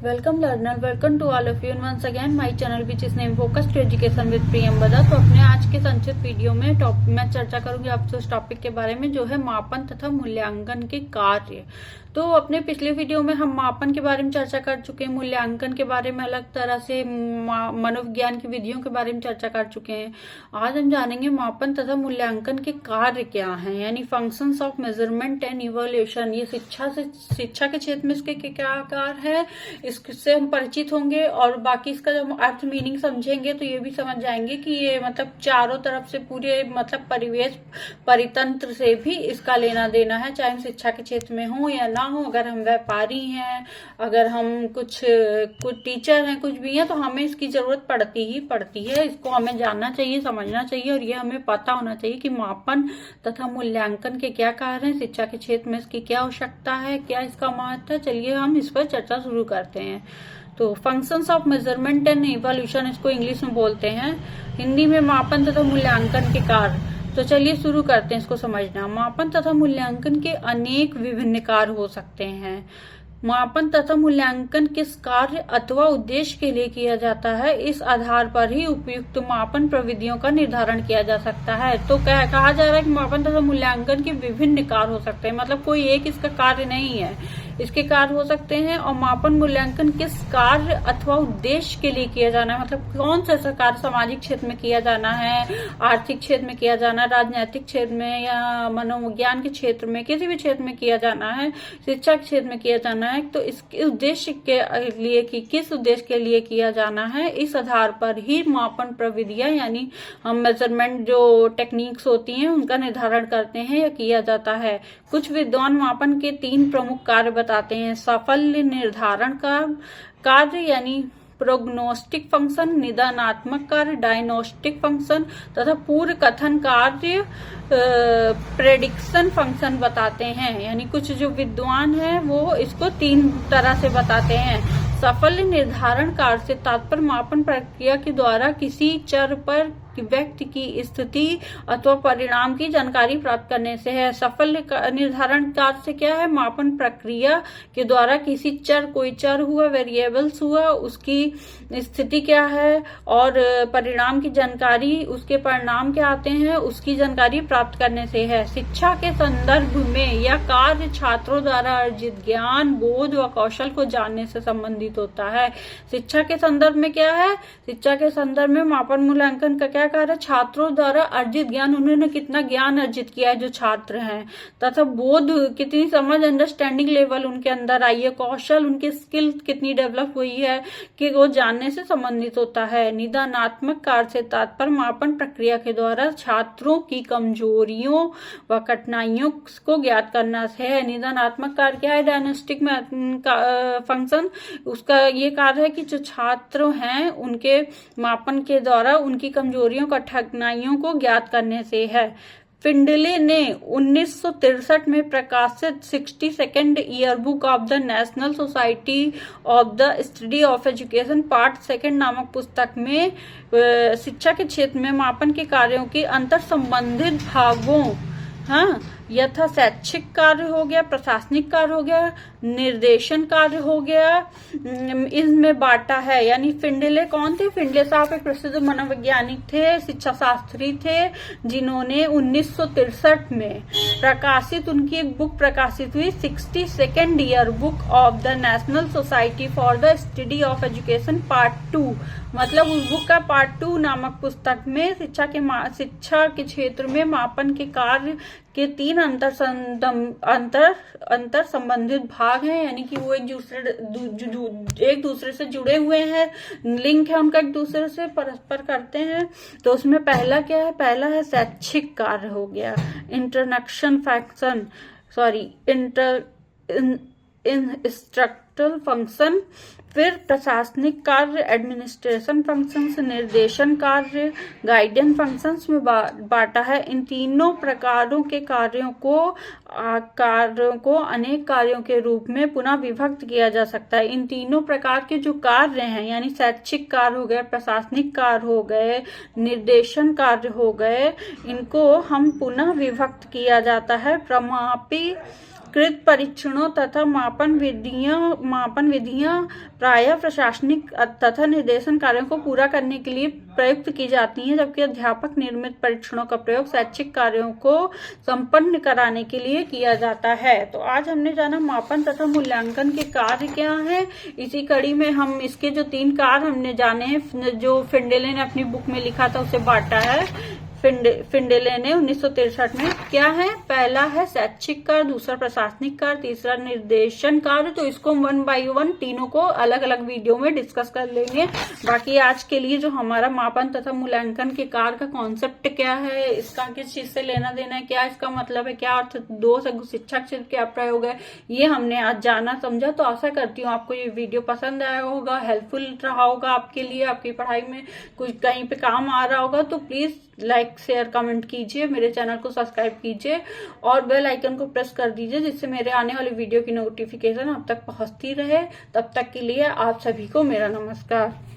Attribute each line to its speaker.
Speaker 1: Welcome learner, welcome to all of you and once again my channel which is named Focus to Education with Priyamvada. तो अपने आज के संक्षिप्त video में मैं चर्चा करूंगी आपसे उस टॉपिक के बारे में जो है मापन तथा मूल्यांकन के कार्य। तो अपने पिछले वीडियो में हम मापन के बारे में चर्चा कर चुके हैं, मूल्यांकन के बारे में अलग तरह से मनोविज्ञान की विधियों के बारे में चर्चा कर चुके हैं। आज हम जानेंगे मापन तथा मूल्यांकन के कार्य क्या हैं, यानी functions of measurement and evolution. ये शिक्षा के क्षेत्र में इसके क्या कार्य है, इससे हम परिचित होंगे और बाकी इसका जब अर्थ मीनिंग समझेंगे तो ये भी समझ जाएंगे कि ये मतलब चारों तरफ से पूरे मतलब परिवेश परितंत्र से भी इसका लेना देना है, चाहे हम शिक्षा के क्षेत्र में हो या ना हो। अगर हम व्यापारी हैं, अगर हम कुछ टीचर हैं, कुछ भी हैं, तो हमें इसकी जरूरत पड़ती है। इसको हमें जानना चाहिए, समझना चाहिए और ये हमें पता होना चाहिए कि मापन तथा मूल्यांकन के क्या कार्य हैं, शिक्षा के क्षेत्र में इसकी क्या आवश्यकता है, क्या इसका महत्व है। चलिए हम इस पर चर्चा शुरू करते हैं। तो functions of measurement and evolution इसको इंग्लिश में बोलते हैं, हिंदी में मापन तथा मूल्यांकन के कार्य। तो चलिए शुरू करते हैं इसको समझना। मापन तथा मूल्यांकन के अनेक विभिन्न कार्य हो सकते हैं। मापन तथा मूल्यांकन किस कार्य अथवा उद्देश्य के लिए किया जाता है, इस आधार पर ही उपयुक्त मापन प्रविधियों का निर्धारण किया जा सकता है। तो कहा जा रहा है कि मापन तथा मूल्यांकन के विभिन्न कार्य हो सकते हैं, मतलब कोई एक इसका कार्य नहीं है, इसके कार्य हो सकते हैं। और मापन मूल्यांकन किस कार्य अथवा उद्देश्य के लिए किया जाना है, मतलब कौन सा ऐसा कार्य सामाजिक क्षेत्र में किया जाना है, आर्थिक क्षेत्र में किया जाना है, राजनीतिक क्षेत्र में या मनोविज्ञान के क्षेत्र में, किसी भी क्षेत्र में किया जाना है, शिक्षा के क्षेत्र में किया जाना है। तो इस उद्देश्य के लिए कि किस उद्देश्य के लिए किया जाना है, इस आधार पर ही मापन प्रविधियां यानी हम मेजरमेंट जो टेक्निक्स होती हैं उनका निर्धारण करते हैं या किया जाता है। कुछ विद्वान मापन के 3 प्रमुख कार्य बताते हैं: साफल्य निर्धारण का कार्य यानी प्रोग्नोस्टिक फंक्शन, निदानात्मक कार्य डायग्नोस्टिक फंक्शन तथा पूर्व कथन कार्य प्रेडिक्शन फंक्शन बताते हैं। यानी कुछ जो विद्वान हैं वो इसको 3 तरह से बताते हैं। साफल्य निर्धारण कार्य से तात्पर्य मापन प्रक्रिया के द्वारा किसी चर पर व्यक्ति की स्थिति अथवा परिणाम की जानकारी प्राप्त करने से है। सफल निर्धारण कार्य से क्या है, मापन प्रक्रिया के द्वारा किसी चर, कोई चर हुआ, वेरिएबल्स हुआ, उसकी स्थिति क्या है और परिणाम की जानकारी, उसके परिणाम क्या आते हैं, उसकी जानकारी प्राप्त करने से है। शिक्षा के संदर्भ में यह कार्य छात्रों द्वारा अर्जित ज्ञान, बोध व कौशल को जानने से संबंधित होता है। शिक्षा के संदर्भ में क्या है, शिक्षा के संदर्भ में मापन मूल्यांकन का क्या कार्य, छात्रों द्वारा अर्जित ज्ञान, उन्होंने कितना ज्ञान अर्जित किया है जो छात्र हैं, तथा बोध, कितनी समझ, अंडरस्टैंडिंग लेवल उनके अंदर आई है, कौशल, उनकी स्किल कितनी डेवलप हुई है, कि वो जानने से संबंधित होता है। निदानात्मक कार्य से तात्पर्य मापन प्रक्रिया के द्वारा छात्रों की कमजोरियों व कठिनाइयों को ज्ञात करना है। निदानात्मक कार्य क्या है, डायग्नोस्टिक फंक्शन, उसका ये कार्य है कि जो छात्र हैं उनके मापन के द्वारा उनकी कमजोरियों कठिनाइयों को ज्ञात करने से है। फिंडले ने 1963 में प्रकाशित 62nd year book of the national society of the study of education part 2 नामक पुस्तक में शिक्षा के क्षेत्र में मापन के कार्यों के अंतर संबंधित भागों, यथा शैक्षिक कार्य हो गया, प्रशासनिक कार्य हो गया, निर्देशन कार्य हो गया, इसमें बांटा है। यानी फिंडले कौन थे, फिंडले साहब एक प्रसिद्ध मनोवैज्ञानिक थे, शिक्षा शास्त्री थे, जिन्होंने 1963 में प्रकाशित, उनकी एक बुक प्रकाशित हुई 62nd year book of the national society for the study of education part 2, मतलब उस बुक का पार्ट 2 नामक पुस्तक में शिक्षा के क्षेत्र में मापन के कार्य के 3 अंतर संबंधित भाग हैं। यानी कि वो एक दूसरे से जुड़े हुए हैं, लिंक है उनका एक दूसरे से परस्पर करते हैं। तो उसमें पहला क्या है, पहला है शैक्षिक कार्य हो गया, इंस्ट्रक्टल फंक्शन, फिर प्रशासनिक कार्य एडमिनिस्ट्रेशन फंक्शंस, निर्देशन कार्य गाइडेंस फंक्शंस में बांटा है। इन तीनों प्रकारों के कार्यों को अनेक कार्यों के रूप में पुनः विभक्त किया जा सकता है। इन तीनों प्रकार के जो कार्य हैं, यानी शैक्षिक कार्य हो गए, प्रशासनिक कार्य हो गए, निर्देशन कार्य हो गए, इनको हम पुनः विभक्त किया जाता है प्रमापी कृत परीक्षणों तथा मापन विधियां प्रायः प्रशासनिक तथा निर्देशन कार्यों को पूरा करने के लिए प्रयुक्त की जाती हैं, जबकि अध्यापक निर्मित परीक्षणों का प्रयोग शैक्षिक कार्यों को संपन्न कराने के लिए किया जाता है। तो आज हमने जाना मापन तथा मूल्यांकन के कार्य क्या हैं। इसी कड़ी में हम इसके जो 3 कार्य हमने जाने हैं, जो फिंडेले ने अपनी बुक में लिखा था उसे बांटा है। फिंडेले ने 1963 में क्या है, पहला है शैक्षिक कार्य, दूसरा प्रशासनिक कार्य, तीसरा निर्देशन कार्य। तो इसको 1 बाय 1 तीनों को अलग अलग वीडियो में डिस्कस कर लेंगे। बाकी आज के लिए जो हमारा मापन तथा मूल्यांकन के कार्य का कॉन्सेप्ट क्या है, इसका किस चीज से लेना देना है, क्या इसका मतलब है, क्या अर्थ, 2 शिक्षा क्षेत्र क्या प्रयोग है, ये हमने आज जाना समझा। तो आशा करती हूँ आपको ये वीडियो पसंद आया होगा, हेल्पफुल रहा होगा आपके लिए, आपकी पढ़ाई में कुछ कहीं पे काम आ रहा होगा। तो प्लीज लाइक शेयर कमेंट कीजिए, मेरे चैनल को सब्सक्राइब कीजिए और बेल आइकन को प्रेस कर दीजिए, जिससे मेरे आने वाली वीडियो की नोटिफिकेशन आप तक पहुंचती रहे। तब तक के लिए आप सभी को मेरा नमस्कार।